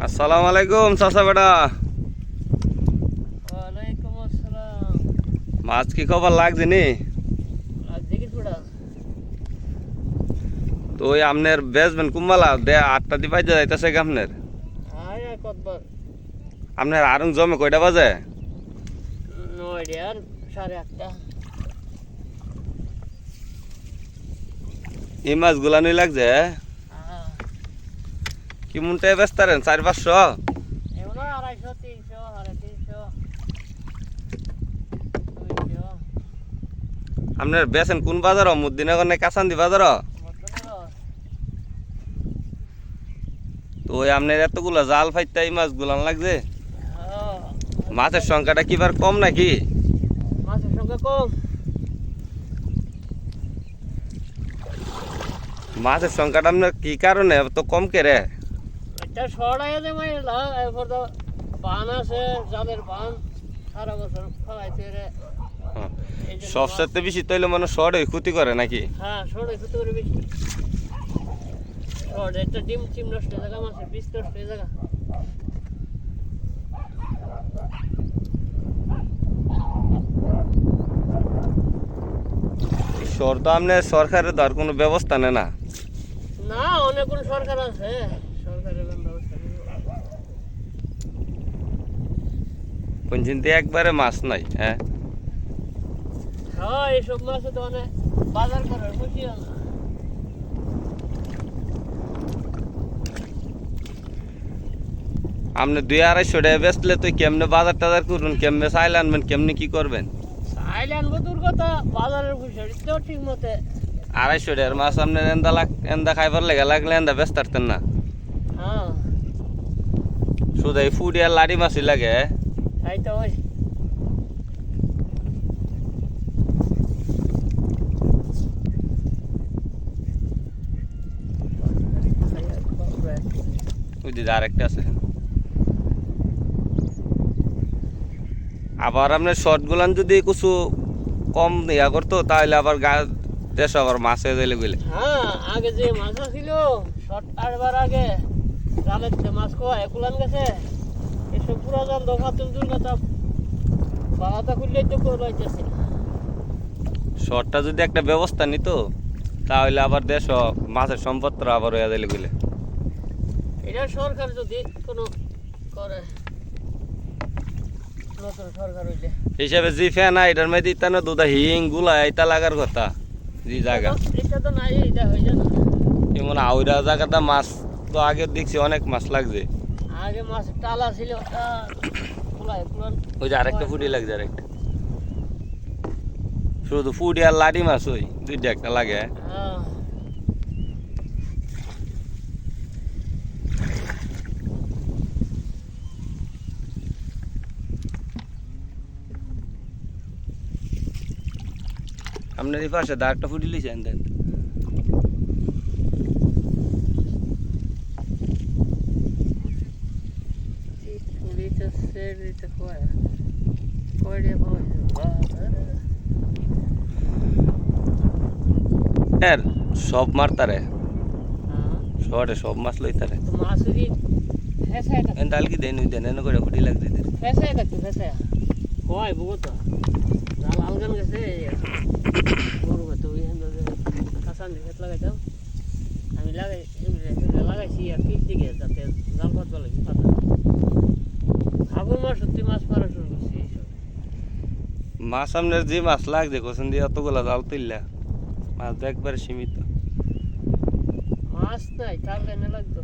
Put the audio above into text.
আসসালামু আলাইকুম চাচা বেটা। ওয়ালাইকুম আসসালাম। মাছ কি খবর লাগছে নি? তো ওই আপনার বেচবেন কুম্বালা দে 8টা দি পাইতে যাইতেছে কি আপনার? আপনার আরং জমে কয়টা বাজে? 9টা আর 8:30। এই মাছগুলা নই লাগছে কি মুনটাই বেচতারেন 400-500? এগুলো 250, 300, 350, 200। আপনার বেচেন কোন বাজার? মুদ্দিনগর না কাঁচান্দি বাজার? তো ওই আপনার এতগুলা জাল ফাইতে এই মাছগুলা লাগছে। মাছের সংখ্যাটা কি বার কম নাকি? মাছের সংখ্যা কম। মাছের সংখ্যাটা আপনার কি কারণে তো কম কেরে? এটা ছড়াইয়া যে মাইলা এরপর তো বান আছে, জালের বান সারা বছর ফলাইতে রে। সবচেয়ে বেশি তৈলে মানে শর্ট ক্ষতি করে নাকি? হ্যাঁ, শর্ট ক্ষতি করে বেশি। শর্ট একটা ডিম নষ্ট হয়ে জায়গা, মাছের বীজ নষ্ট হয়ে জায়গা। শর্ট তো আপনার সরকারের ধর কোনো ব্যবস্থা নেই না? না, অনেকগুলো সরকার আছে, সরকারের ব্যবস্থা নেই। কোনদিন একবারে মাছ নাই। হ্যাঁ, হ্যাঁ, এইসব মাছে তো অনেক বাজার করার খুশি না। আপনি 200-250 টাকা বেচলে তো কেমনে বাজার টাজার করুন, কেমনে চাইল আনবেন, কেমনে কি করবেন? চাইলে আনবো দূর কথা, বাজারের খুশি তো ঠিক মতে। 250 টাকার মাছ আপনার এন্দা খাইবার লেগে লাগলে এন্দা বেচ পারতেন না। হ্যাঁ, শুধু এই ফুডি আর লাড়ি মাছই লাগে। তাই তো ওই ওই দিদি আরেকটা আছে। আবার আপনার শর্ট গুলান যদি কিছু কম ইয়া করতো তাহলে আবার দেশ আবার মাছ হয়ে যাইলে গেলে। হ্যাঁ, আগে যে মাছ ছিল শর্ট আড়বার আগে জালের মাছ কোয়া একুলান গেছে, এসব পুরা জাল দফা তুল দূর কথা বাহাতা খুললেই তো লাইতেছে। শর্টটা যদি একটা ব্যবস্থা নিত তাহলে আবার দেশ মাছের সম্পত্র আবার হয়ে যাইলে গেলে। এটা সরকার যদি কোনো করে, নতুন সরকার হইলে হিসাবে জি ফেনা এটার মধ্যে ইতানো দুধা হিং গুলা এটা লাগার কথা জি জায়গা। এটা তো নাই, এটা হয়ে যায় না। এমন আউরা জায়গাটা মাছ তো আগে দেখছি অনেক মাছ লাগছে। আগে মাছ টালা ছিল, ওই যে আরেকটা ফুটি লাগছে, আরেকটা শুধু ফুটি আর লাড়ি মাছ ওই দুইটা একটা লাগে। আপনার এই পাশে দা একটা ফুটি লিছেন দেন। সব মারতারে শর্টে সব মাছ লইতারে। ডাল কি দেন ওই দেন এনে করে ফুটি লাগছে। আমি লাগাইছি আর পিস দিকে যাতে জাল পাতবা লাগে পাতা। ফাগুন মাস সত্যি মাছ মারা শুরু করছি। মাছ আপনার যে মাছ লাগছে কোথান দিয়ে অতগুলা জাল তুললা? মাছ তো একবারে সীমিত। মাছ নাই, থাকলে না লাগতো।